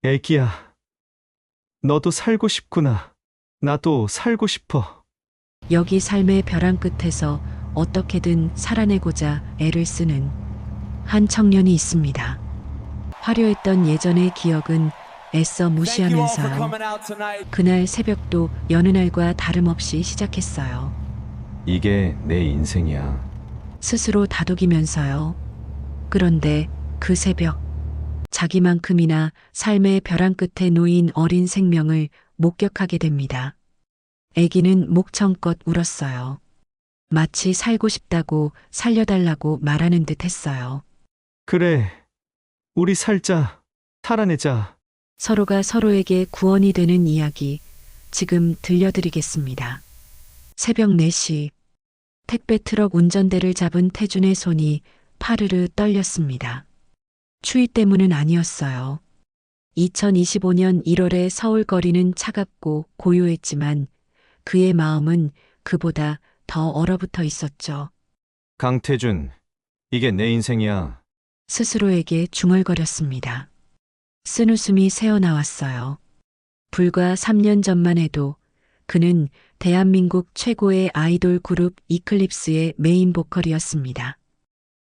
애기야, 너도 살고 싶구나. 나도 살고 싶어. 여기 삶의 벼랑 끝에서 어떻게든 살아내고자 애를 쓰는 한 청년이 있습니다. 화려했던 예전의 기억은 애써 무시하면서요. 그날 새벽도 여느 날과 다름없이 시작했어요. 이게 내 인생이야. 스스로 다독이면서요. 그런데 그 새벽, 자기만큼이나 삶의 벼랑 끝에 놓인 어린 생명을 목격하게 됩니다. 아기는 목청껏 울었어요. 마치 살고 싶다고 살려달라고 말하는 듯 했어요. 그래, 우리 살자. 살아내자. 서로가 서로에게 구원이 되는 이야기 지금 들려드리겠습니다. 새벽 4시 택배 트럭 운전대를 잡은 태준의 손이 파르르 떨렸습니다. 추위 때문은 아니었어요. 2025년 1월의 서울 거리는 차갑고 고요했지만 그의 마음은 그보다 더 얼어붙어 있었죠. 강태준, 이게 내 인생이야. 스스로에게 중얼거렸습니다. 쓴웃음이 새어나왔어요. 불과 3년 전만 해도 그는 대한민국 최고의 아이돌 그룹 이클립스의 메인 보컬이었습니다.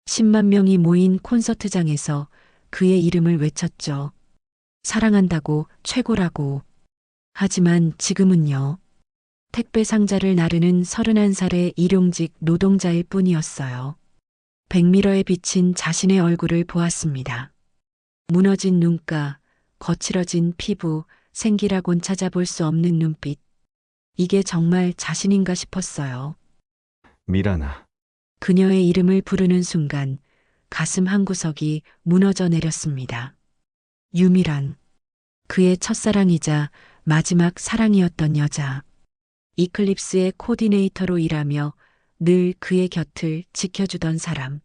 10만 명이 모인 콘서트장에서 그의 이름을 외쳤죠. 사랑한다고, 최고라고. 하지만 지금은요. 택배 상자를 나르는 31살의 일용직 노동자일 뿐이었어요. 백미러에 비친 자신의 얼굴을 보았습니다. 무너진 눈가, 거칠어진 피부, 생기라곤 찾아볼 수 없는 눈빛. 이게 정말 자신인가 싶었어요. 미란아, 그녀의 이름을 부르는 순간 가슴 한구석이 무너져 내렸습니다. 유미란. 그의 첫사랑이자 마지막 사랑이었던 여자. 이클립스의 코디네이터로 일하며 늘 그의 곁을 지켜주던 사람.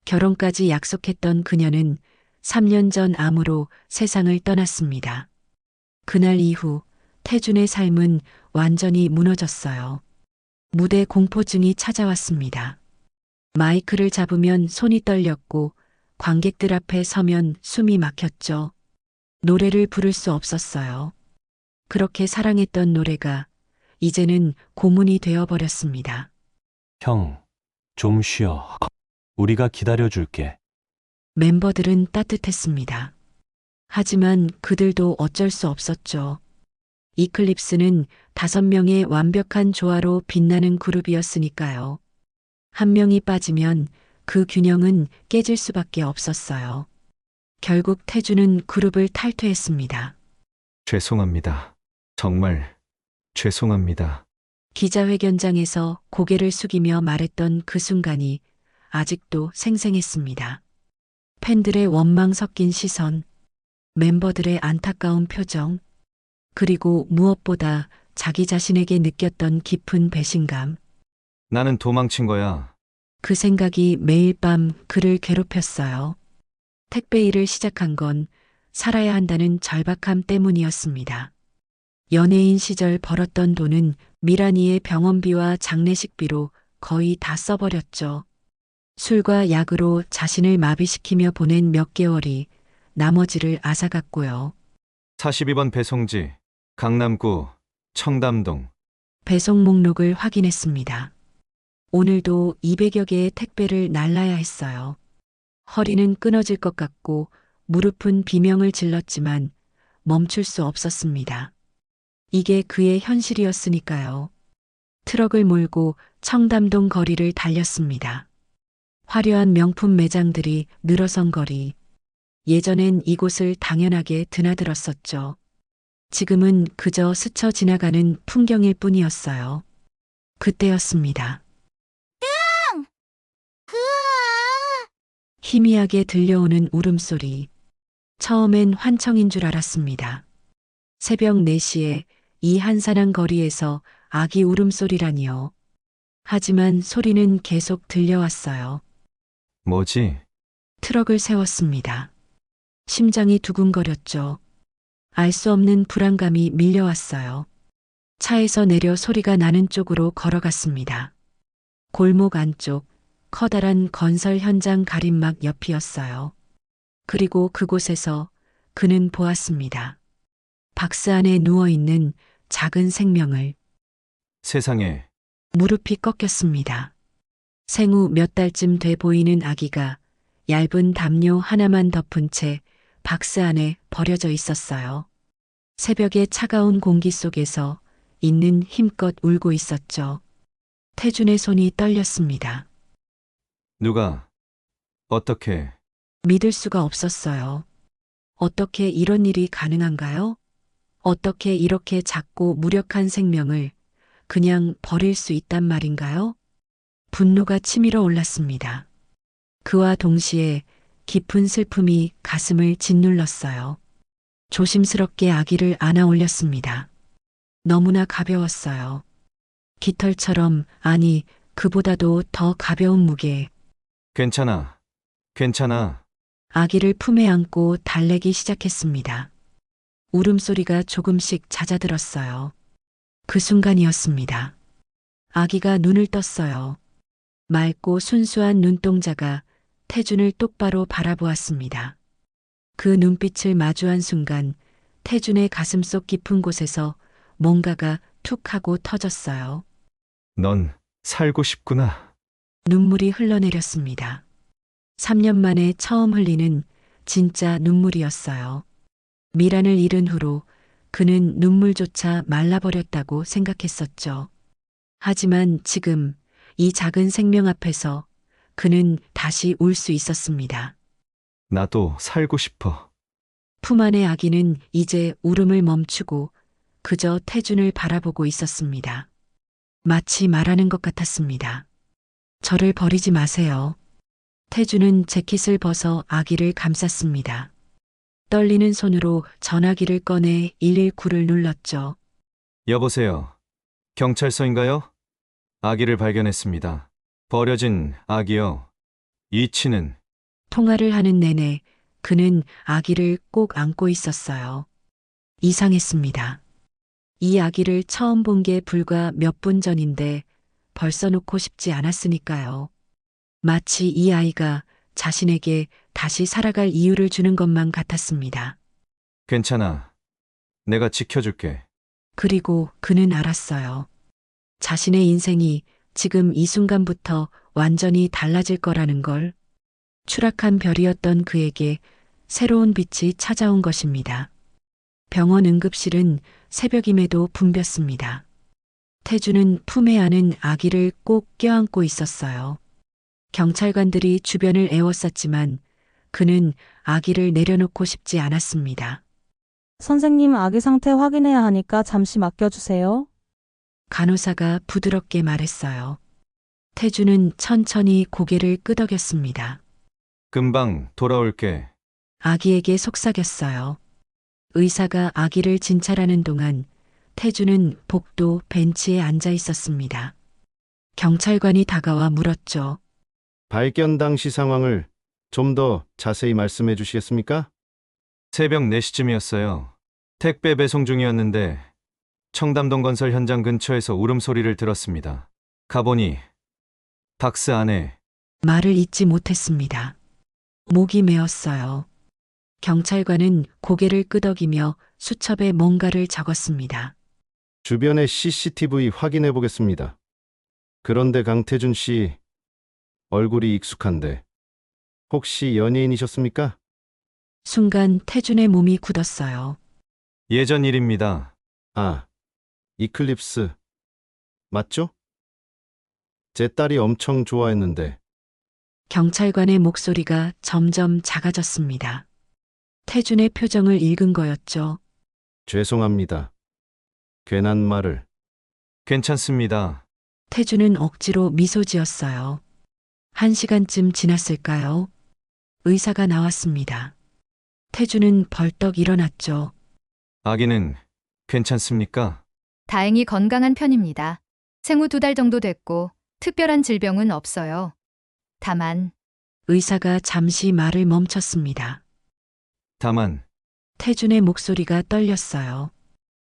결혼까지 약속했던 그녀는 3년 전 암으로 세상을 떠났습니다. 그날 이후 태준의 삶은 완전히 무너졌어요. 무대 공포증이 찾아왔습니다. 마이크를 잡으면 손이 떨렸고 관객들 앞에 서면 숨이 막혔죠. 노래를 부를 수 없었어요. 그렇게 사랑했던 노래가 이제는 고문이 되어버렸습니다. 형, 좀 쉬어. 우리가 기다려줄게. 멤버들은 따뜻했습니다. 하지만 그들도 어쩔 수 없었죠. 이클립스는 5명의 완벽한 조화로 빛나는 그룹이었으니까요. 한 명이 빠지면 그 균형은 깨질 수밖에 없었어요. 결국 태주는 그룹을 탈퇴했습니다. 죄송합니다. 정말 죄송합니다. 기자회견장에서 고개를 숙이며 말했던 그 순간이 아직도 생생했습니다. 팬들의 원망 섞인 시선, 멤버들의 안타까운 표정, 그리고 무엇보다 자기 자신에게 느꼈던 깊은 배신감. 나는 도망친 거야. 그 생각이 매일 밤 그를 괴롭혔어요. 택배 일을 시작한 건 살아야 한다는 절박함 때문이었습니다. 연예인 시절 벌었던 돈은 미란이의 병원비와 장례식비로 거의 다 써버렸죠. 술과 약으로 자신을 마비시키며 보낸 몇 개월이 나머지를 앗아갔고요. 42번 배송지, 강남구, 청담동. 배송 목록을 확인했습니다. 오늘도 200여 개의 택배를 날라야 했어요. 허리는 끊어질 것 같고 무릎은 비명을 질렀지만 멈출 수 없었습니다. 이게 그의 현실이었으니까요. 트럭을 몰고 청담동 거리를 달렸습니다. 화려한 명품 매장들이 늘어선 거리. 예전엔 이곳을 당연하게 드나들었었죠. 지금은 그저 스쳐 지나가는 풍경일 뿐이었어요. 그때였습니다. 희미하게 들려오는 울음소리. 처음엔 환청인 줄 알았습니다. 새벽 4시에 이 한산한 거리에서 아기 울음소리라니요. 하지만 소리는 계속 들려왔어요. 뭐지? 트럭을 세웠습니다. 심장이 두근거렸죠. 알 수 없는 불안감이 밀려왔어요. 차에서 내려 소리가 나는 쪽으로 걸어갔습니다. 골목 안쪽, 커다란 건설 현장 가림막 옆이었어요. 그리고 그곳에서 그는 보았습니다. 박스 안에 누워있는 작은 생명을. 세상에, 무릎이 꺾였습니다. 생후 몇 달쯤 돼 보이는 아기가 얇은 담요 하나만 덮은 채 박스 안에 버려져 있었어요. 새벽의 차가운 공기 속에서 있는 힘껏 울고 있었죠. 태준의 손이 떨렸습니다. 누가, 어떻게, 믿을 수가 없었어요. 어떻게 이런 일이 가능한가요? 어떻게 이렇게 작고 무력한 생명을 그냥 버릴 수 있단 말인가요? 분노가 치밀어 올랐습니다. 그와 동시에 깊은 슬픔이 가슴을 짓눌렀어요. 조심스럽게 아기를 안아 올렸습니다. 너무나 가벼웠어요. 깃털처럼, 아니, 그보다도 더 가벼운 무게. 괜찮아, 괜찮아. 아기를 품에 안고 달래기 시작했습니다. 울음소리가 조금씩 잦아들었어요. 그 순간이었습니다. 아기가 눈을 떴어요. 맑고 순수한 눈동자가 태준을 똑바로 바라보았습니다. 그 눈빛을 마주한 순간 태준의 가슴속 깊은 곳에서 뭔가가 툭 하고 터졌어요. 넌 살고 싶구나. 눈물이 흘러내렸습니다. 3년 만에 처음 흘리는 진짜 눈물이었어요. 미란을 잃은 후로 그는 눈물조차 말라버렸다고 생각했었죠. 하지만 지금 이 작은 생명 앞에서 그는 다시 울 수 있었습니다. 나도 살고 싶어. 품 안의 아기는 이제 울음을 멈추고 그저 태준을 바라보고 있었습니다. 마치 말하는 것 같았습니다. 저를 버리지 마세요. 태준은 재킷을 벗어 아기를 감쌌습니다. 떨리는 손으로 전화기를 꺼내 119를 눌렀죠. 여보세요. 경찰서인가요? 아기를 발견했습니다. 버려진 아기요. 이치는 통화를 하는 내내 그는 아기를 꼭 안고 있었어요. 이상했습니다. 이 아기를 처음 본 게 불과 몇 분 전인데 벌써 놓고 싶지 않았으니까요. 마치 이 아이가 자신에게 다시 살아갈 이유를 주는 것만 같았습니다. 괜찮아. 내가 지켜줄게. 그리고 그는 알았어요. 자신의 인생이 지금 이 순간부터 완전히 달라질 거라는 걸. 추락한 별이었던 그에게 새로운 빛이 찾아온 것입니다. 병원 응급실은 새벽임에도 붐볐습니다. 태주는 품에 안은 아기를 꼭 껴안고 있었어요. 경찰관들이 주변을 에워쌌지만 그는 아기를 내려놓고 싶지 않았습니다. 선생님 아기 상태 확인해야 하니까 잠시 맡겨주세요. 간호사가 부드럽게 말했어요. 태주는 천천히 고개를 끄덕였습니다. 금방 돌아올게. 아기에게 속삭였어요. 의사가 아기를 진찰하는 동안 태주는 복도 벤치에 앉아 있었습니다. 경찰관이 다가와 물었죠. 발견 당시 상황을 좀 더 자세히 말씀해 주시겠습니까? 새벽 4시쯤이었어요. 택배 배송 중이었는데 청담동 건설 현장 근처에서 울음소리를 들었습니다. 가보니 박스 안에 말을 잇지 못했습니다. 목이 메었어요. 경찰관은 고개를 끄덕이며 수첩에 뭔가를 적었습니다. 주변의 CCTV 확인해 보겠습니다. 그런데 강태준 씨 얼굴이 익숙한데 혹시 연예인이셨습니까? 순간 태준의 몸이 굳었어요. 예전 일입니다. 아, 이클립스 맞죠? 제 딸이 엄청 좋아했는데 경찰관의 목소리가 점점 작아졌습니다. 태준의 표정을 읽은 거였죠. 죄송합니다. 괜한 말을. 괜찮습니다. 태준은 억지로 미소 지었어요. 1시간쯤 지났을까요? 의사가 나왔습니다. 태준은 벌떡 일어났죠. 아기는 괜찮습니까? 다행히 건강한 편입니다. 생후 2달 정도 됐고 특별한 질병은 없어요. 다만 의사가 잠시 말을 멈췄습니다. 다만 태준의 목소리가 떨렸어요.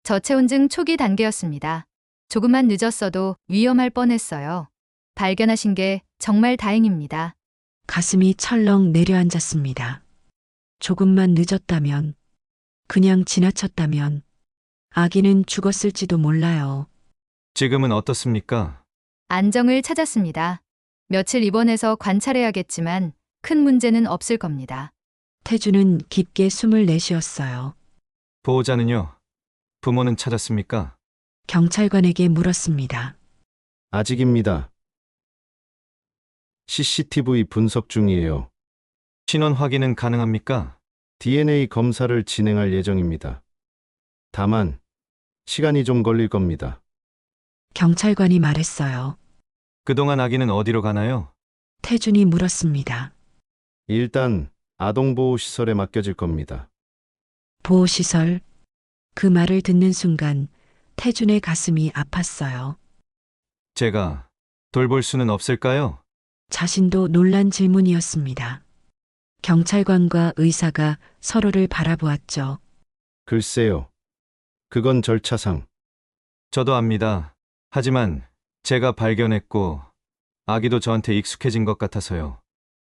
저체온증 초기 단계였습니다. 조금만 늦었어도 위험할 뻔했어요. 발견하신 게 정말 다행입니다. 가슴이 철렁 내려앉았습니다. 조금만 늦었다면 그냥 지나쳤다면 아기는 죽었을지도 몰라요. 지금은 어떻습니까? 안정을 찾았습니다. 며칠 입원해서 관찰해야겠지만 큰 문제는 없을 겁니다. 태주는 깊게 숨을 내쉬었어요. 보호자는요? 부모는 찾았습니까? 경찰관에게 물었습니다. 아직입니다. CCTV 분석 중이에요. 신원 확인은 가능합니까? DNA 검사를 진행할 예정입니다. 다만 시간이 좀 걸릴 겁니다. 경찰관이 말했어요. 그동안 아기는 어디로 가나요? 태준이 물었습니다. 일단 아동보호시설에 맡겨질 겁니다. 보호시설. 그 말을 듣는 순간 태준의 가슴이 아팠어요. 제가 돌볼 수는 없을까요? 자신도 놀란 질문이었습니다. 경찰관과 의사가 서로를 바라보았죠. 글쎄요. 그건 절차상. 저도 압니다. 하지만 제가 발견했고 아기도 저한테 익숙해진 것 같아서요.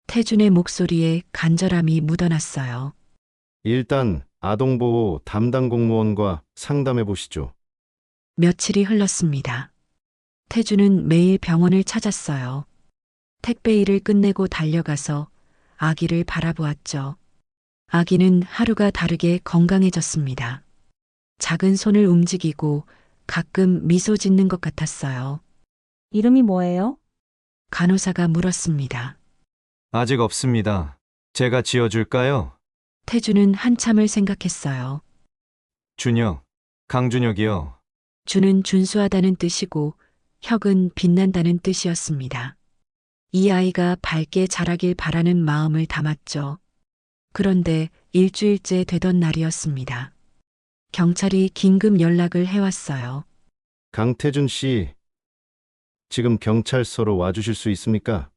태준의 목소리에 간절함이 묻어났어요. 일단 아동보호 담당 공무원과 상담해 보시죠. 며칠이 흘렀습니다. 태준은 매일 병원을 찾았어요. 택배 일을 끝내고 달려가서 아기를 바라보았죠. 아기는 하루가 다르게 건강해졌습니다. 작은 손을 움직이고 가끔 미소 짓는 것 같았어요. 이름이 뭐예요? 간호사가 물었습니다. 아직 없습니다. 제가 지어줄까요? 태준은 한참을 생각했어요. 준혁, 강준혁이요. 준은 준수하다는 뜻이고 혁은 빛난다는 뜻이었습니다. 이 아이가 밝게 자라길 바라는 마음을 담았죠. 그런데 일주일째 되던 날이었습니다. 경찰이 긴급 연락을 해왔어요. 강태준 씨, 지금 경찰서로 와주실 수 있습니까?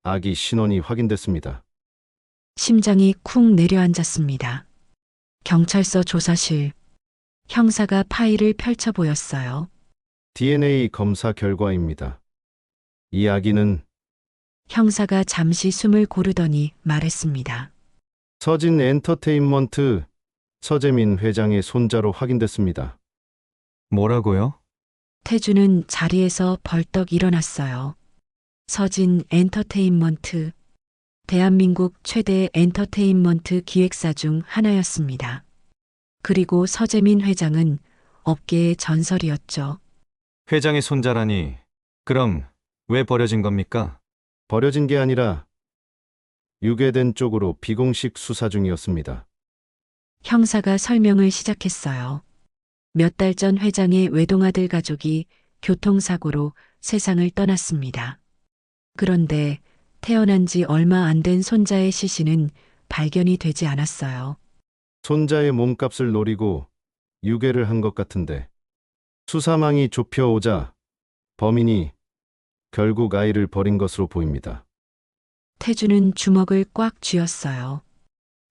아기 신원이 확인됐습니다. 심장이 쿵 내려앉았습니다. 경찰서 조사실. 형사가 파일을 펼쳐 보였어요. DNA 검사 결과입니다. 이 아기는 형사가 잠시 숨을 고르더니 말했습니다. 서진 엔터테인먼트 서재민 회장의 손자로 확인됐습니다. 뭐라고요? 태주는 자리에서 벌떡 일어났어요. 서진 엔터테인먼트. 대한민국 최대 엔터테인먼트 기획사 중 하나였습니다. 그리고 서재민 회장은 업계의 전설이었죠. 회장의 손자라니. 그럼 왜 버려진 겁니까? 버려진 게 아니라 유괴된 쪽으로 비공식 수사 중이었습니다. 형사가 설명을 시작했어요. 몇 달 전 회장의 외동아들 가족이 교통사고로 세상을 떠났습니다. 그런데 태어난 지 얼마 안 된 손자의 시신은 발견이 되지 않았어요. 손자의 몸값을 노리고 유괴를 한 것 같은데 수사망이 좁혀오자 범인이 결국 아이를 버린 것으로 보입니다. 태주는 주먹을 꽉 쥐었어요.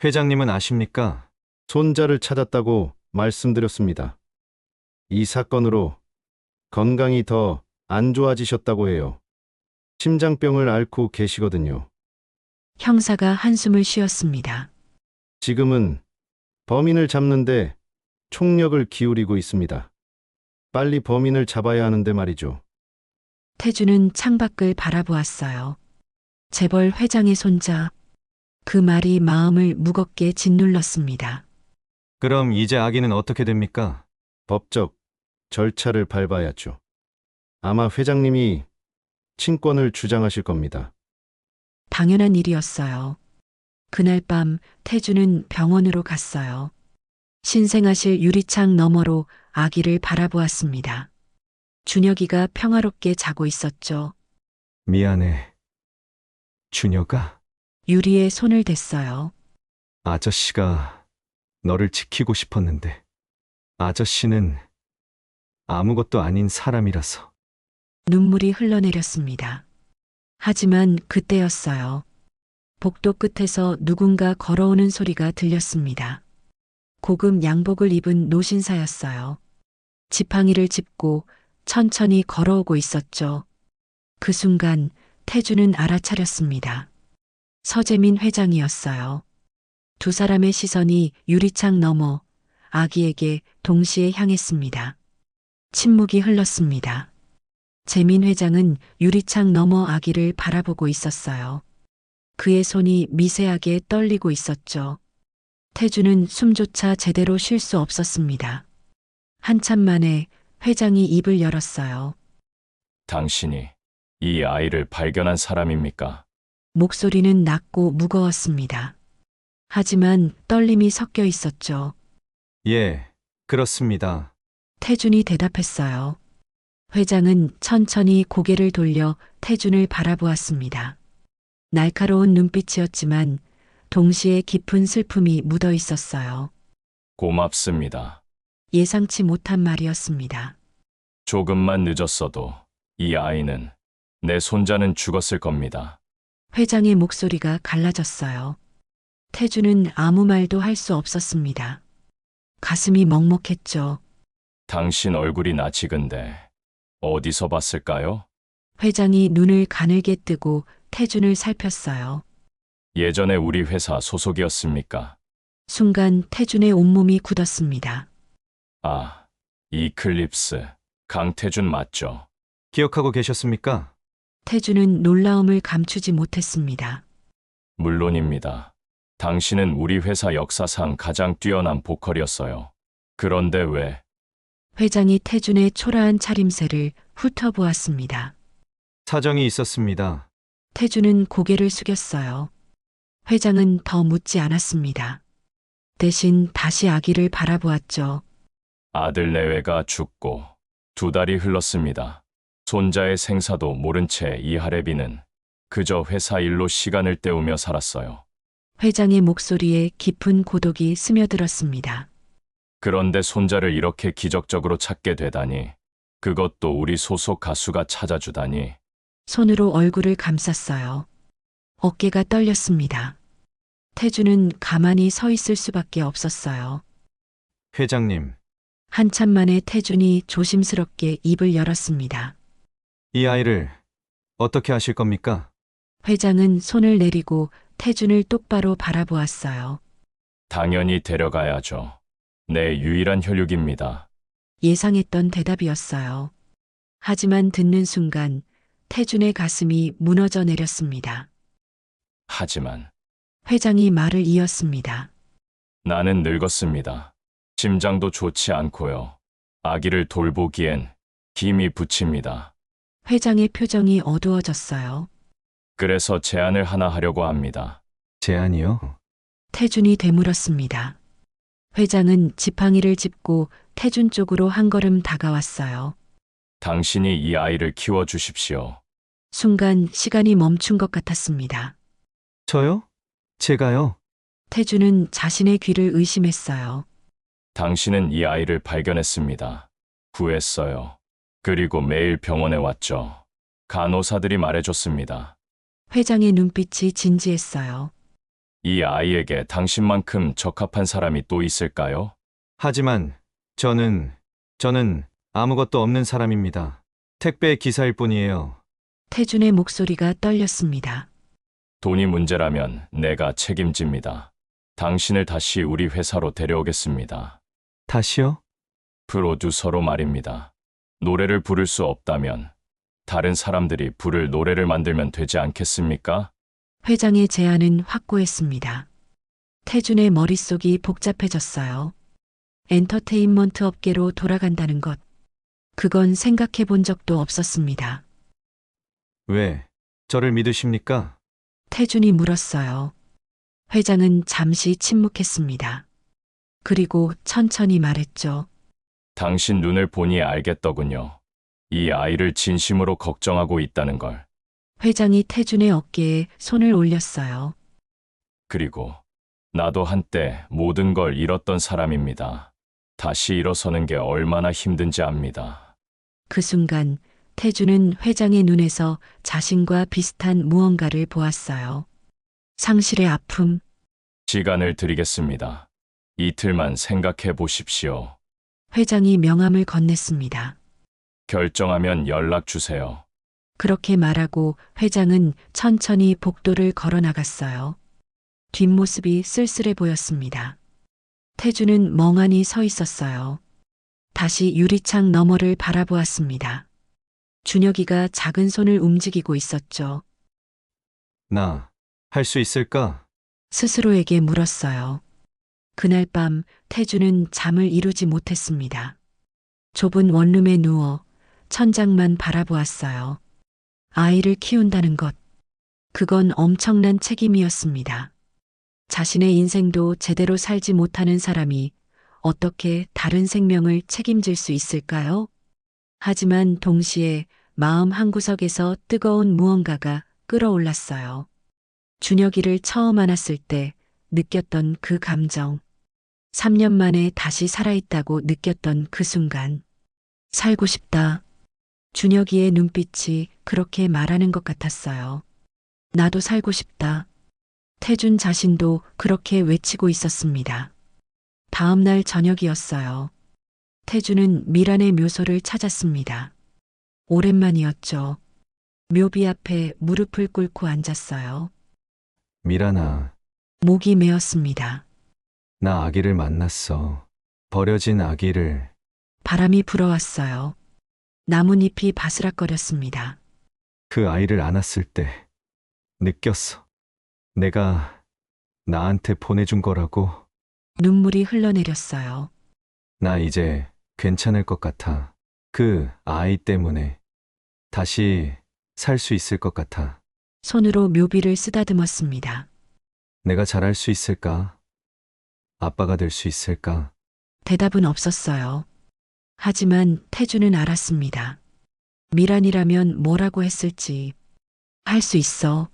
회장님은 아십니까? 손자를 찾았다고 말씀드렸습니다. 이 사건으로 건강이 더 안 좋아지셨다고 해요. 심장병을 앓고 계시거든요. 형사가 한숨을 쉬었습니다. 지금은 범인을 잡는데 총력을 기울이고 있습니다. 빨리 범인을 잡아야 하는데 말이죠. 태주는 창밖을 바라보았어요. 재벌 회장의 손자. 그 말이 마음을 무겁게 짓눌렀습니다. 그럼 이제 아기는 어떻게 됩니까? 법적 절차를 밟아야죠. 아마 회장님이 친권을 주장하실 겁니다. 당연한 일이었어요. 그날 밤 태주는 병원으로 갔어요. 신생아실 유리창 너머로 아기를 바라보았습니다. 준혁이가 평화롭게 자고 있었죠. 미안해. 준혁아, 유리에 손을 댔어요. 아저씨가 너를 지키고 싶었는데 아저씨는 아무것도 아닌 사람이라서. 눈물이 흘러내렸습니다. 하지만 그때였어요. 복도 끝에서 누군가 걸어오는 소리가 들렸습니다. 고급 양복을 입은 노신사였어요. 지팡이를 짚고 천천히 걸어오고 있었죠. 그 순간 태주는 알아차렸습니다. 서재민 회장이었어요. 두 사람의 시선이 유리창 너머 아기에게 동시에 향했습니다. 침묵이 흘렀습니다. 재민 회장은 유리창 너머 아기를 바라보고 있었어요. 그의 손이 미세하게 떨리고 있었죠. 태주는 숨조차 제대로 쉴 수 없었습니다. 한참 만에 회장이 입을 열었어요. 당신이 이 아이를 발견한 사람입니까? 목소리는 낮고 무거웠습니다. 하지만 떨림이 섞여 있었죠. 예, 그렇습니다. 태준이 대답했어요. 회장은 천천히 고개를 돌려 태준을 바라보았습니다. 날카로운 눈빛이었지만 동시에 깊은 슬픔이 묻어 있었어요. 고맙습니다. 예상치 못한 말이었습니다. 조금만 늦었어도 이 아이는, 내 손자는 죽었을 겁니다. 회장의 목소리가 갈라졌어요. 태준은 아무 말도 할 수 없었습니다. 가슴이 먹먹했죠. 당신 얼굴이 낯익은데 어디서 봤을까요? 회장이 눈을 가늘게 뜨고 태준을 살폈어요. 예전에 우리 회사 소속이었습니까? 순간 태준의 온몸이 굳었습니다. 아, 이클립스. 강태준 맞죠? 기억하고 계셨습니까? 태준은 놀라움을 감추지 못했습니다. 물론입니다. 당신은 우리 회사 역사상 가장 뛰어난 보컬이었어요. 그런데 왜? 회장이 태준의 초라한 차림새를 훑어보았습니다. 사정이 있었습니다. 태준은 고개를 숙였어요. 회장은 더 묻지 않았습니다. 대신 다시 아기를 바라보았죠. 아들 내외가 죽고 2달이 흘렀습니다. 손자의 생사도 모른 채 이 하레비는 그저 회사 일로 시간을 때우며 살았어요. 회장의 목소리에 깊은 고독이 스며들었습니다. 그런데 손자를 이렇게 기적적으로 찾게 되다니, 그것도 우리 소속 가수가 찾아주다니. 손으로 얼굴을 감쌌어요. 어깨가 떨렸습니다. 태준은 가만히 서 있을 수밖에 없었어요. 회장님, 한참 만에 태준이 조심스럽게 입을 열었습니다. 이 아이를 어떻게 하실 겁니까? 회장은 손을 내리고 태준을 똑바로 바라보았어요. 당연히 데려가야죠. 내 유일한 혈육입니다. 예상했던 대답이었어요. 하지만 듣는 순간 태준의 가슴이 무너져 내렸습니다. 하지만 회장이 말을 이었습니다. 나는 늙었습니다. 심장도 좋지 않고요. 아기를 돌보기엔 힘이 부칩니다. 회장의 표정이 어두워졌어요. 그래서 제안을 하나 하려고 합니다. 제안이요? 태준이 되물었습니다. 회장은 지팡이를 짚고 태준 쪽으로 한 걸음 다가왔어요. 당신이 이 아이를 키워주십시오. 순간 시간이 멈춘 것 같았습니다. 저요? 제가요? 태준은 자신의 귀를 의심했어요. 당신은 이 아이를 발견했습니다. 구했어요. 그리고 매일 병원에 왔죠. 간호사들이 말해줬습니다. 회장의 눈빛이 진지했어요. 이 아이에게 당신만큼 적합한 사람이 또 있을까요? 하지만 저는 아무것도 없는 사람입니다. 택배 기사일 뿐이에요. 태준의 목소리가 떨렸습니다. 돈이 문제라면 내가 책임집니다. 당신을 다시 우리 회사로 데려오겠습니다. 다시요? 프로듀서로 말입니다. 노래를 부를 수 없다면 다른 사람들이 부를 노래를 만들면 되지 않겠습니까? 회장의 제안은 확고했습니다. 태준의 머릿속이 복잡해졌어요. 엔터테인먼트 업계로 돌아간다는 것. 그건 생각해 본 적도 없었습니다. 왜 저를 믿으십니까? 태준이 물었어요. 회장은 잠시 침묵했습니다. 그리고 천천히 말했죠. 당신 눈을 보니 알겠더군요. 이 아이를 진심으로 걱정하고 있다는 걸. 회장이 태준의 어깨에 손을 올렸어요. 그리고 나도 한때 모든 걸 잃었던 사람입니다. 다시 일어서는 게 얼마나 힘든지 압니다. 그 순간 태준은 회장의 눈에서 자신과 비슷한 무언가를 보았어요. 상실의 아픔, 시간을 드리겠습니다. 이틀만 생각해 보십시오. 회장이 명함을 건넸습니다. 결정하면 연락 주세요. 그렇게 말하고 회장은 천천히 복도를 걸어 나갔어요. 뒷모습이 쓸쓸해 보였습니다. 태주는 멍하니 서 있었어요. 다시 유리창 너머를 바라보았습니다. 준혁이가 작은 손을 움직이고 있었죠. 나 할 수 있을까? 스스로에게 물었어요. 그날 밤 태주는 잠을 이루지 못했습니다. 좁은 원룸에 누워 천장만 바라보았어요. 아이를 키운다는 것, 그건 엄청난 책임이었습니다. 자신의 인생도 제대로 살지 못하는 사람이 어떻게 다른 생명을 책임질 수 있을까요? 하지만 동시에 마음 한구석에서 뜨거운 무언가가 끓어올랐어요. 준혁이를 처음 안았을 때 느꼈던 그 감정. 3년 만에 다시 살아있다고 느꼈던 그 순간. 살고 싶다. 준혁이의 눈빛이 그렇게 말하는 것 같았어요. 나도 살고 싶다. 태준 자신도 그렇게 외치고 있었습니다. 다음 날 저녁이었어요. 태준은 미란의 묘소를 찾았습니다. 오랜만이었죠. 묘비 앞에 무릎을 꿇고 앉았어요. 미란아, 목이 메었습니다. 나 아기를 만났어. 버려진 아기를. 바람이 불어왔어요. 나뭇잎이 바스락거렸습니다. 그 아이를 안았을 때 느꼈어. 내가 나한테 보내준 거라고. 눈물이 흘러내렸어요. 나 이제 괜찮을 것 같아. 그 아이 때문에 다시 살 수 있을 것 같아. 손으로 묘비를 쓰다듬었습니다. 내가 잘할 수 있을까? 아빠가 될 수 있을까? 대답은 없었어요. 하지만 태주는 알았습니다. 미란이라면 뭐라고 했을지. 할 수 있어.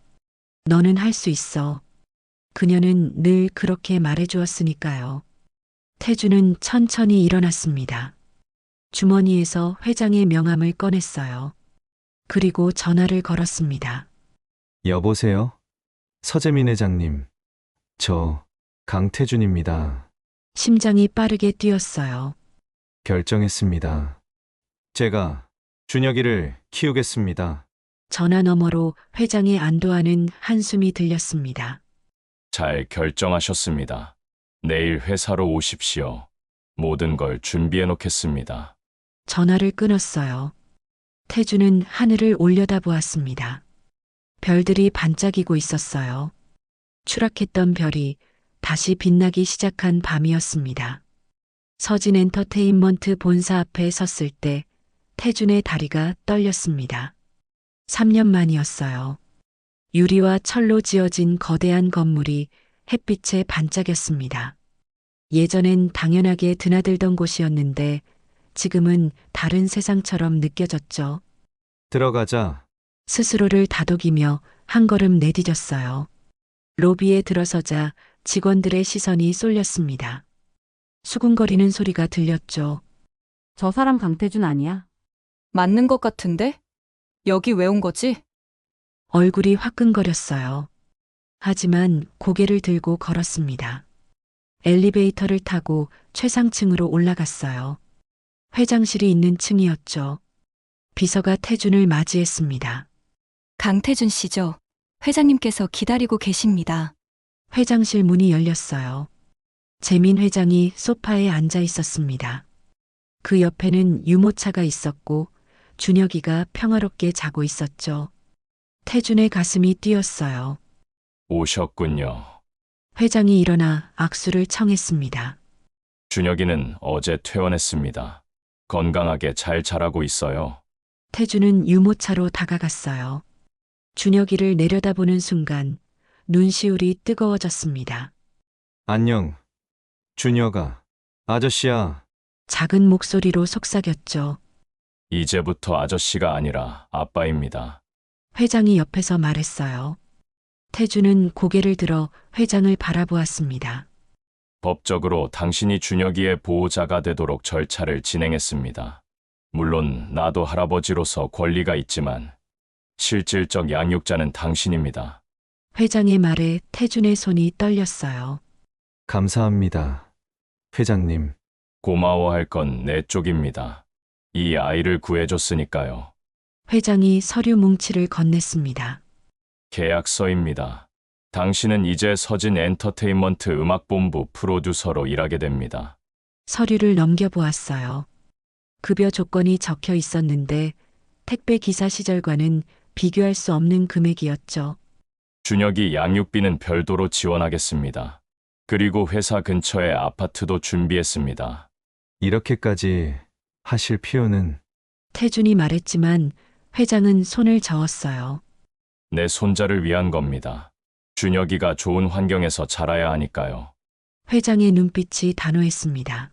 너는 할 수 있어. 그녀는 늘 그렇게 말해주었으니까요. 태주는 천천히 일어났습니다. 주머니에서 회장의 명함을 꺼냈어요. 그리고 전화를 걸었습니다. 여보세요? 서재민 회장님. 저 강태준입니다. 심장이 빠르게 뛰었어요. 결정했습니다. 제가 준혁이를 키우겠습니다. 전화 너머로 회장의 안도하는 한숨이 들렸습니다. 잘 결정하셨습니다. 내일 회사로 오십시오. 모든 걸 준비해 놓겠습니다. 전화를 끊었어요. 태주는 하늘을 올려다보았습니다. 별들이 반짝이고 있었어요. 추락했던 별이 다시 빛나기 시작한 밤이었습니다. 서진 엔터테인먼트 본사 앞에 섰을 때 태준의 다리가 떨렸습니다. 3년 만이었어요. 유리와 철로 지어진 거대한 건물이 햇빛에 반짝였습니다. 예전엔 당연하게 드나들던 곳이었는데 지금은 다른 세상처럼 느껴졌죠. 들어가자. 스스로를 다독이며 한 걸음 내디뎠어요. 로비에 들어서자 직원들의 시선이 쏠렸습니다. 수군거리는 소리가 들렸죠. 저 사람 강태준 아니야? 맞는 것 같은데? 여기 왜 온 거지? 얼굴이 화끈거렸어요. 하지만 고개를 들고 걸었습니다. 엘리베이터를 타고 최상층으로 올라갔어요. 회장실이 있는 층이었죠. 비서가 태준을 맞이했습니다. 강태준 씨죠. 회장님께서 기다리고 계십니다. 회장실 문이 열렸어요. 재민 회장이 소파에 앉아 있었습니다. 그 옆에는 유모차가 있었고 준혁이가 평화롭게 자고 있었죠. 태준의 가슴이 뛰었어요. 오셨군요. 회장이 일어나 악수를 청했습니다. 준혁이는 어제 퇴원했습니다. 건강하게 잘 자라고 있어요. 태준은 유모차로 다가갔어요. 준혁이를 내려다보는 순간 눈시울이 뜨거워졌습니다. 안녕. 준혁아. 아저씨야. 작은 목소리로 속삭였죠. 이제부터 아저씨가 아니라 아빠입니다. 회장이 옆에서 말했어요. 태준은 고개를 들어 회장을 바라보았습니다. 법적으로 당신이 준혁이의 보호자가 되도록 절차를 진행했습니다. 물론 나도 할아버지로서 권리가 있지만 실질적 양육자는 당신입니다. 회장의 말에 태준의 손이 떨렸어요. 감사합니다. 회장님. 고마워할 건 내 쪽입니다. 이 아이를 구해줬으니까요. 회장이 서류 뭉치를 건넸습니다. 계약서입니다. 당신은 이제 서진 엔터테인먼트 음악본부 프로듀서로 일하게 됩니다. 서류를 넘겨보았어요. 급여 조건이 적혀 있었는데 택배 기사 시절과는 비교할 수 없는 금액이었죠. 준혁이 양육비는 별도로 지원하겠습니다. 그리고 회사 근처에 아파트도 준비했습니다. 이렇게까지 하실 필요는 태준이 말했지만 회장은 손을 저었어요. 내 손자를 위한 겁니다. 준혁이가 좋은 환경에서 자라야 하니까요. 회장의 눈빛이 단호했습니다.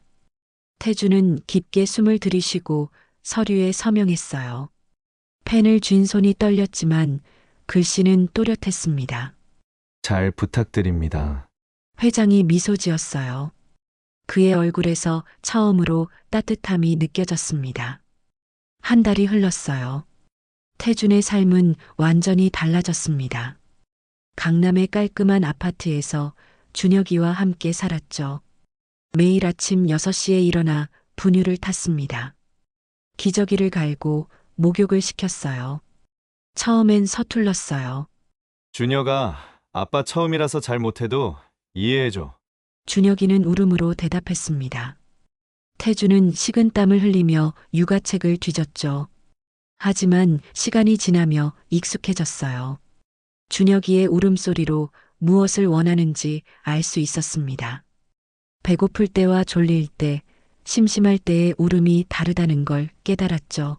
태준은 깊게 숨을 들이쉬고 서류에 서명했어요. 펜을 쥔 손이 떨렸지만 글씨는 또렷했습니다. 잘 부탁드립니다. 회장이 미소 지었어요. 그의 얼굴에서 처음으로 따뜻함이 느껴졌습니다. 한 달이 흘렀어요. 태준의 삶은 완전히 달라졌습니다. 강남의 깔끔한 아파트에서 준혁이와 함께 살았죠. 매일 아침 6시에 일어나 분유를 탔습니다. 기저귀를 갈고 목욕을 시켰어요. 처음엔 서툴렀어요. 준혁아, 아빠 처음이라서 잘 못해도 이해해줘. 준혁이는 울음으로 대답했습니다. 태준은 식은땀을 흘리며 육아책을 뒤졌죠. 하지만 시간이 지나며 익숙해졌어요. 준혁이의 울음소리로 무엇을 원하는지 알 수 있었습니다. 배고플 때와 졸릴 때, 심심할 때의 울음이 다르다는 걸 깨달았죠.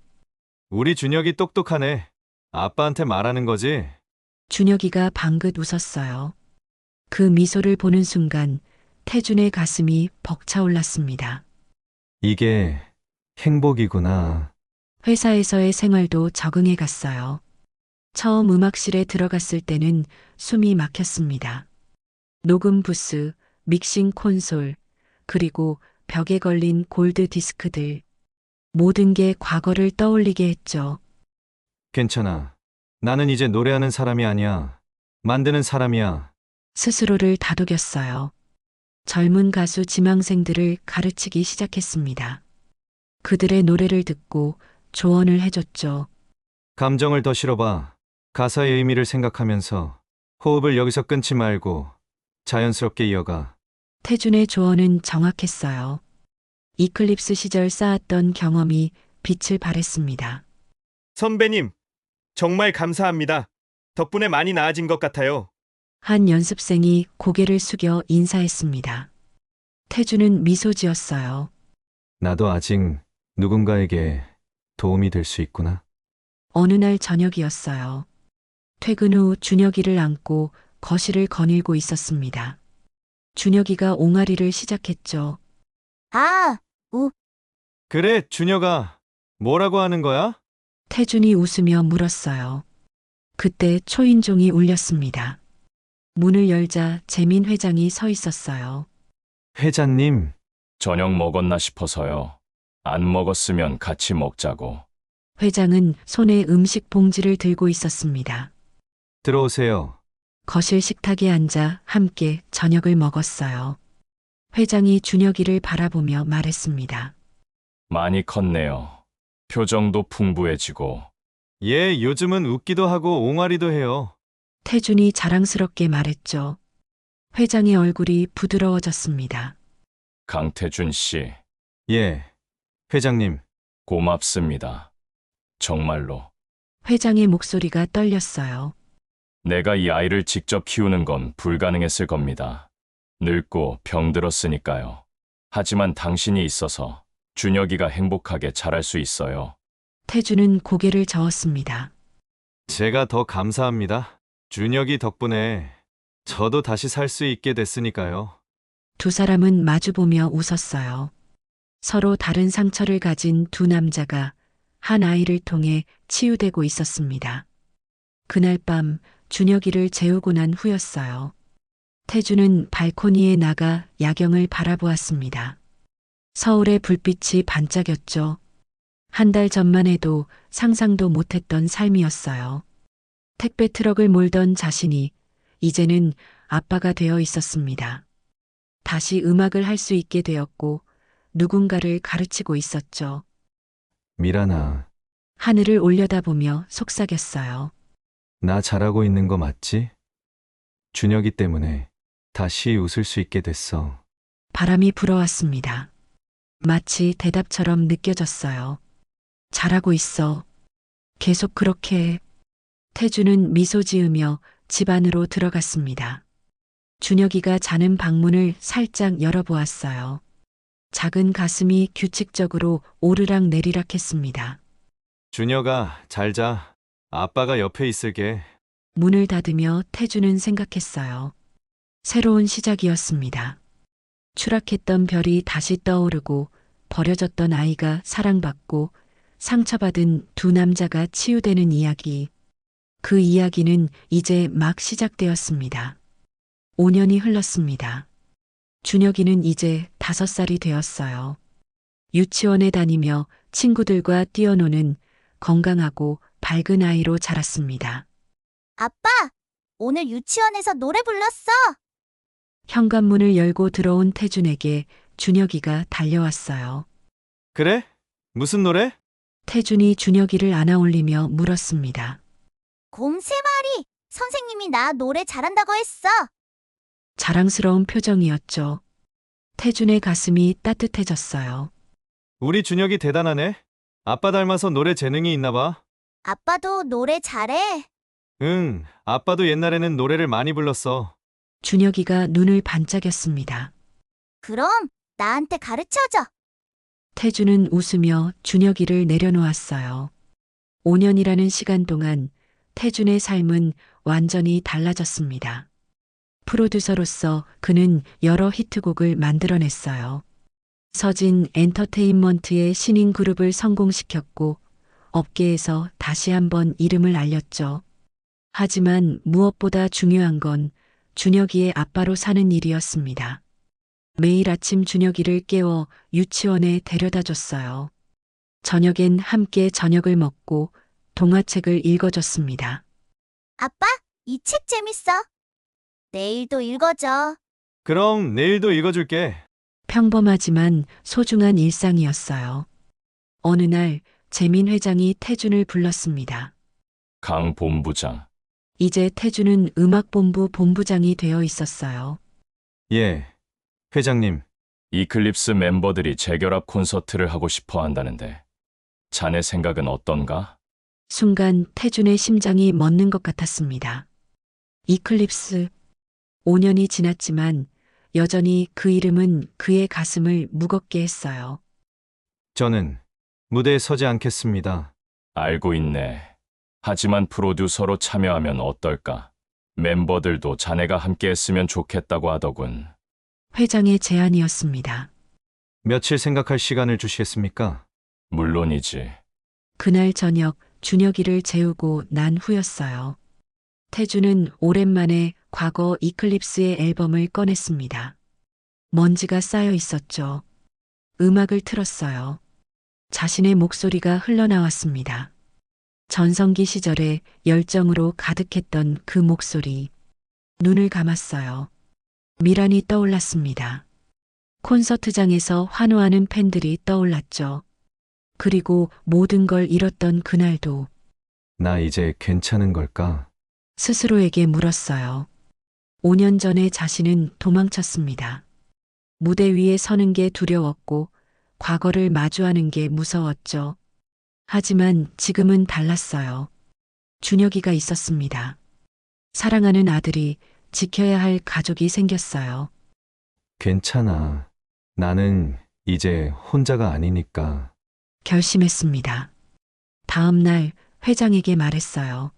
우리 준혁이 똑똑하네. 아빠한테 말하는 거지? 준혁이가 방긋 웃었어요. 그 미소를 보는 순간 태준의 가슴이 벅차올랐습니다. 이게 행복이구나. 회사에서의 생활도 적응해 갔어요. 처음 음악실에 들어갔을 때는 숨이 막혔습니다. 녹음 부스, 믹싱 콘솔, 그리고 벽에 걸린 골드 디스크들. 모든 게 과거를 떠올리게 했죠. 괜찮아. 나는 이제 노래하는 사람이 아니야. 만드는 사람이야. 스스로를 다독였어요. 젊은 가수 지망생들을 가르치기 시작했습니다. 그들의 노래를 듣고 조언을 해줬죠. 감정을 더 실어봐. 가사의 의미를 생각하면서 호흡을 여기서 끊지 말고 자연스럽게 이어가. 태준의 조언은 정확했어요. 이클립스 시절 쌓았던 경험이 빛을 발했습니다. 선배님, 정말 감사합니다. 덕분에 많이 나아진 것 같아요. 한 연습생이 고개를 숙여 인사했습니다. 태준은 미소 지었어요. 나도 아직 누군가에게 도움이 될 수 있구나. 어느 날 저녁이었어요. 퇴근 후 준혁이를 안고 거실을 거닐고 있었습니다. 준혁이가 옹알이를 시작했죠. 그래, 준혁아. 뭐라고 하는 거야? 태준이 웃으며 물었어요. 그때 초인종이 울렸습니다. 문을 열자 재민 회장이 서 있었어요. 회장님, 저녁 먹었나 싶어서요. 안 먹었으면 같이 먹자고. 회장은 손에 음식 봉지를 들고 있었습니다. 들어오세요. 거실 식탁에 앉아 함께 저녁을 먹었어요. 회장이 준혁이를 바라보며 말했습니다. 많이 컸네요. 표정도 풍부해지고. 예, 요즘은 웃기도 하고 옹알이도 해요. 태준이 자랑스럽게 말했죠. 회장의 얼굴이 부드러워졌습니다. 강태준 씨, 예, 회장님. 고맙습니다. 정말로. 회장의 목소리가 떨렸어요. 내가 이 아이를 직접 키우는 건 불가능했을 겁니다. 늙고 병들었으니까요. 하지만 당신이 있어서 준혁이가 행복하게 자랄 수 있어요. 태준은 고개를 저었습니다. 제가 더 감사합니다. 준혁이 덕분에 저도 다시 살 수 있게 됐으니까요. 두 사람은 마주보며 웃었어요. 서로 다른 상처를 가진 두 남자가 한 아이를 통해 치유되고 있었습니다. 그날 밤 준혁이를 재우고 난 후였어요. 태준은 발코니에 나가 야경을 바라보았습니다. 서울의 불빛이 반짝였죠. 한 달 전만 해도 상상도 못했던 삶이었어요. 택배 트럭을 몰던 자신이 이제는 아빠가 되어 있었습니다. 다시 음악을 할 수 있게 되었고 누군가를 가르치고 있었죠. 미란아, 하늘을 올려다보며 속삭였어요. 나 잘하고 있는 거 맞지? 준혁이 때문에 다시 웃을 수 있게 됐어. 바람이 불어왔습니다. 마치 대답처럼 느껴졌어요. 잘하고 있어. 계속 그렇게 해. 태주는 미소 지으며 집 안으로 들어갔습니다. 준혁이가 자는 방문을 살짝 열어보았어요. 작은 가슴이 규칙적으로 오르락 내리락 했습니다. 준혁아, 잘 자. 아빠가 옆에 있을게. 문을 닫으며 태주는 생각했어요. 새로운 시작이었습니다. 추락했던 별이 다시 떠오르고 버려졌던 아이가 사랑받고 상처받은 두 남자가 치유되는 이야기. 그 이야기는 이제 막 시작되었습니다. 5년이 흘렀습니다. 준혁이는 이제 5살이 되었어요. 유치원에 다니며 친구들과 뛰어노는 건강하고 밝은 아이로 자랐습니다. 아빠, 오늘 유치원에서 노래 불렀어. 현관문을 열고 들어온 태준에게 준혁이가 달려왔어요. 그래? 무슨 노래? 태준이 준혁이를 안아올리며 물었습니다. 곰 3마리. 선생님이 나 노래 잘한다고 했어. 자랑스러운 표정이었죠. 태준의 가슴이 따뜻해졌어요. 우리 준혁이 대단하네. 아빠 닮아서 노래 재능이 있나 봐. 아빠도 노래 잘해. 응, 아빠도 옛날에는 노래를 많이 불렀어. 준혁이가 눈을 반짝였습니다. 그럼 나한테 가르쳐줘. 태준은 웃으며 준혁이를 내려놓았어요. 5년이라는 시간 동안 태준의 삶은 완전히 달라졌습니다. 프로듀서로서 그는 여러 히트곡을 만들어냈어요. 서진 엔터테인먼트의 신인 그룹을 성공시켰고 업계에서 다시 한번 이름을 알렸죠. 하지만 무엇보다 중요한 건 준혁이의 아빠로 사는 일이었습니다. 매일 아침 준혁이를 깨워 유치원에 데려다 줬어요. 저녁엔 함께 저녁을 먹고 동화책을 읽어줬습니다. 아빠, 이 책 재밌어. 내일도 읽어줘. 그럼 내일도 읽어줄게. 평범하지만 소중한 일상이었어요. 어느 날 재민 회장이 태준을 불렀습니다. 강 본부장. 이제 태준은 음악본부 본부장이 되어 있었어요. 예, 회장님. 이클립스 멤버들이 재결합 콘서트를 하고 싶어 한다는데 자네 생각은 어떤가? 순간 태준의 심장이 멎는 것 같았습니다. 이클립스. 5년이 지났지만 여전히 그 이름은 그의 가슴을 무겁게 했어요. 저는 무대에 서지 않겠습니다. 알고 있네. 하지만 프로듀서로 참여하면 어떨까? 멤버들도 자네가 함께 했으면 좋겠다고 하더군. 회장의 제안이었습니다. 며칠 생각할 시간을 주시겠습니까? 물론이지. 그날 저녁 준혁이를 재우고 난 후였어요. 태준은 오랜만에 과거 이클립스의 앨범을 꺼냈습니다. 먼지가 쌓여 있었죠. 음악을 틀었어요. 자신의 목소리가 흘러나왔습니다. 전성기 시절에 열정으로 가득했던 그 목소리. 눈을 감았어요. 미란이 떠올랐습니다. 콘서트장에서 환호하는 팬들이 떠올랐죠. 그리고 모든 걸 잃었던 그날도 나 이제 괜찮은 걸까? 스스로에게 물었어요. 5년 전에 자신은 도망쳤습니다. 무대 위에 서는 게 두려웠고 과거를 마주하는 게 무서웠죠. 하지만 지금은 달랐어요. 준혁이가 있었습니다. 사랑하는 아들이, 지켜야 할 가족이 생겼어요. 괜찮아. 나는 이제 혼자가 아니니까. 결심했습니다. 다음 날 회장에게 말했어요.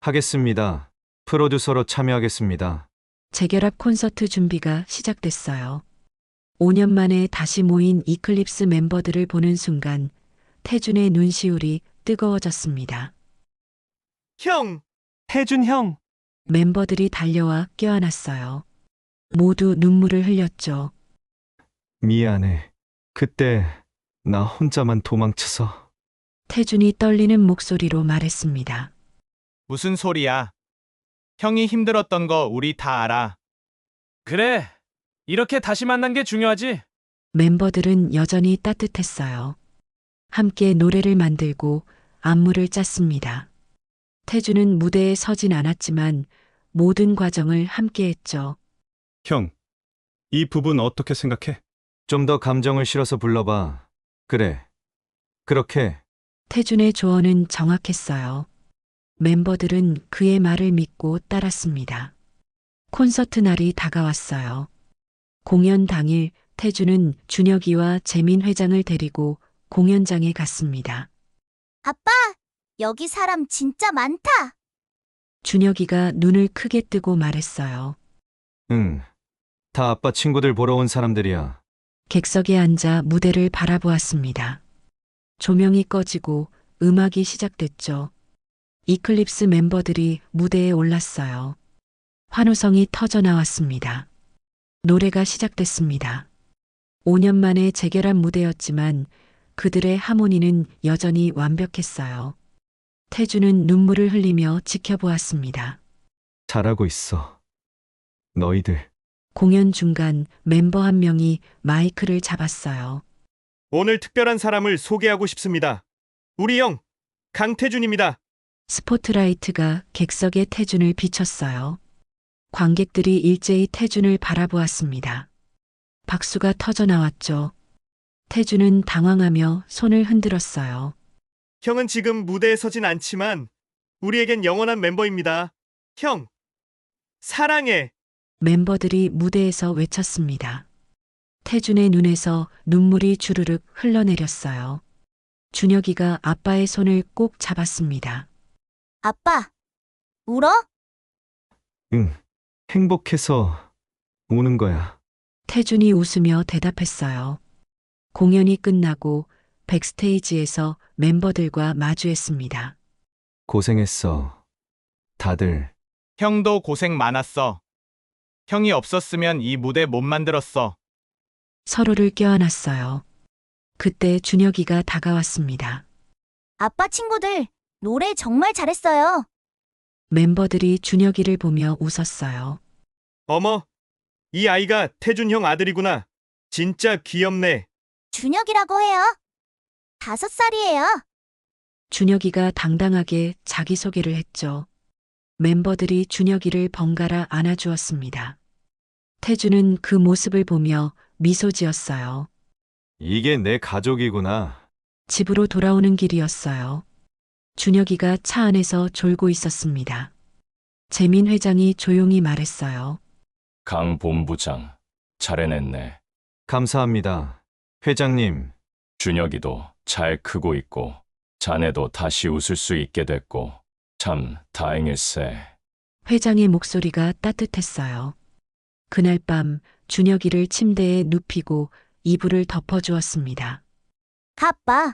하겠습니다. 프로듀서로 참여하겠습니다. 재결합 콘서트 준비가 시작됐어요. 5년 만에 다시 모인 이클립스 멤버들을 보는 순간 태준의 눈시울이 뜨거워졌습니다. 형! 태준 형! 멤버들이 달려와 껴안았어요. 모두 눈물을 흘렸죠. 미안해. 그때 나 혼자만 도망쳐서. 태준이 떨리는 목소리로 말했습니다. 무슨 소리야? 형이 힘들었던 거 우리 다 알아. 그래. 이렇게 다시 만난 게 중요하지. 멤버들은 여전히 따뜻했어요. 함께 노래를 만들고 안무를 짰습니다. 태준은 무대에 서진 않았지만 모든 과정을 함께했죠. 형, 이 부분 어떻게 생각해? 좀 더 감정을 실어서 불러봐. 그래. 그렇게. 태준의 조언은 정확했어요. 멤버들은 그의 말을 믿고 따랐습니다. 콘서트 날이 다가왔어요. 공연 당일 태준은 준혁이와 재민 회장을 데리고 공연장에 갔습니다. 아빠, 여기 사람 진짜 많다. 준혁이가 눈을 크게 뜨고 말했어요. 응. 다 아빠 친구들 보러 온 사람들이야. 객석에 앉아 무대를 바라보았습니다. 조명이 꺼지고 음악이 시작됐죠. 이클립스 멤버들이 무대에 올랐어요. 환호성이 터져 나왔습니다. 노래가 시작됐습니다. 5년 만에 재결합 무대였지만 그들의 하모니는 여전히 완벽했어요. 태준은 눈물을 흘리며 지켜보았습니다. 잘하고 있어. 너희들. 공연 중간 멤버 한 명이 마이크를 잡았어요. 오늘 특별한 사람을 소개하고 싶습니다. 우리 형, 강태준입니다. 스포트라이트가 객석에 태준을 비췄어요. 관객들이 일제히 태준을 바라보았습니다. 박수가 터져 나왔죠. 태준은 당황하며 손을 흔들었어요. 형은 지금 무대에 서진 않지만 우리에겐 영원한 멤버입니다. 형, 사랑해. 멤버들이 무대에서 외쳤습니다. 태준의 눈에서 눈물이 주르륵 흘러내렸어요. 준혁이가 아빠의 손을 꼭 잡았습니다. 아빠, 울어? 응. 행복해서 우는 거야. 태준이 웃으며 대답했어요. 공연이 끝나고 백스테이지에서 멤버들과 마주했습니다. 고생했어. 다들. 형도 고생 많았어. 형이 없었으면 이 무대 못 만들었어. 서로를 껴안았어요. 그때 준혁이가 다가왔습니다. 아빠 친구들, 노래 정말 잘했어요. 멤버들이 준혁이를 보며 웃었어요. 어머, 이 아이가 태준 형 아들이구나. 진짜 귀엽네. 준혁이라고 해요. 5살이에요. 준혁이가 당당하게 자기소개를 했죠. 멤버들이 준혁이를 번갈아 안아주었습니다. 태준은 그 모습을 보며 미소 지었어요. 이게 내 가족이구나. 집으로 돌아오는 길이었어요. 준혁이가 차 안에서 졸고 있었습니다. 재민 회장이 조용히 말했어요. 강 본부장, 잘 해냈네. 감사합니다. 회장님. 준혁이도 잘 크고 있고 자네도 다시 웃을 수 있게 됐고 참 다행일세. 회장의 목소리가 따뜻했어요. 그날 밤 준혁이를 침대에 눕히고 이불을 덮어주었습니다. 아빠,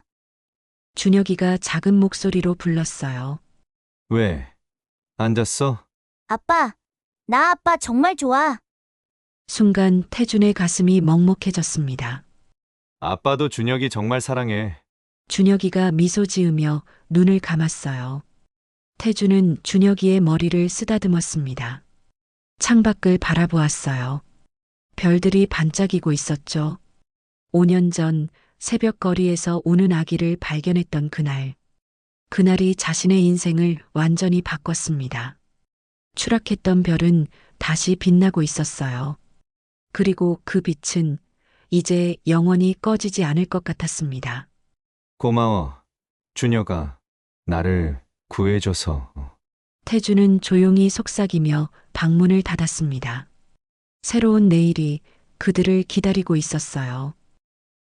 준혁이가 작은 목소리로 불렀어요. 왜? 앉았어? 아빠, 나 아빠 정말 좋아. 순간 태준의 가슴이 먹먹해졌습니다. 아빠도 준혁이 정말 사랑해. 준혁이가 미소 지으며 눈을 감았어요. 태준은 준혁이의 머리를 쓰다듬었습니다. 창밖을 바라보았어요. 별들이 반짝이고 있었죠. 5년 전 새벽 거리에서 우는 아기를 발견했던 그날. 그날이 자신의 인생을 완전히 바꿨습니다. 추락했던 별은 다시 빛나고 있었어요. 그리고 그 빛은 이제 영원히 꺼지지 않을 것 같았습니다. 고마워. 준혁아. 나를 구해줘서. 태준은 조용히 속삭이며 방문을 닫았습니다. 새로운 내일이 그들을 기다리고 있었어요.